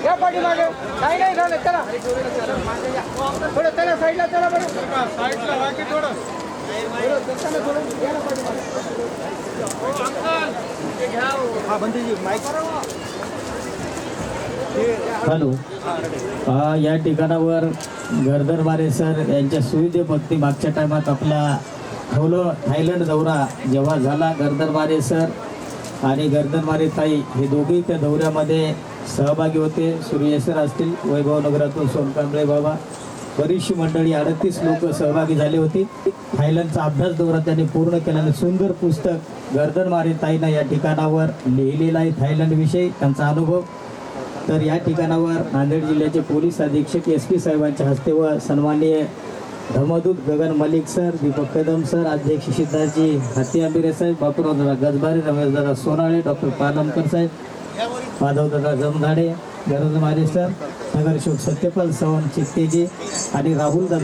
या पाठीमागे काही नाही झालं, चला थोडं चला साईडला, चला बरं साईडला बाकी थोडं हॅलो, या ठिकाणावर गर्दर मारे सर यांच्या सुविधेपत्नी मागच्या टायमात आपला थायलंड दौरा जेव्हा झाला, गर्दर मारे सर आणि गर्दर मारे ताई हे दोघेही त्या दौऱ्यामध्ये सहभागी होते. सूर्य सर असतील, वैभवनगरातून सोनकांबळे बाबा, बरीचशी मंडळी 38 लोक सहभागी झाले होते. थायलंडचा अभ्यास दौरा त्यांनी पूर्ण केल्याने सुंदर पुस्तक गर्दर मारे ताईनं या ठिकाणावर लिहिलेलं आहे थायलंडविषयी त्यांचा अनुभव. तर या ठिकाणावर नांदेड जिल्ह्याचे पोलीस अधीक्षक SP साहेबांच्या हस्ते व सन्माननीय धर्मदूत गगन मलिक सर, दीपक कदम सर, अध्यक्ष सिद्धार्थजी हाती आंबिरे साहेब, बापूराव दादा गजबारे, रमेश दादा सोनाळे, डॉक्टर पालमकर साहेब, माधव दादा जमधाडे, गर्दर मारे सर, नगरसेवक सत्यपाल चव्हाण चित्तेजी आणि राहुल दादा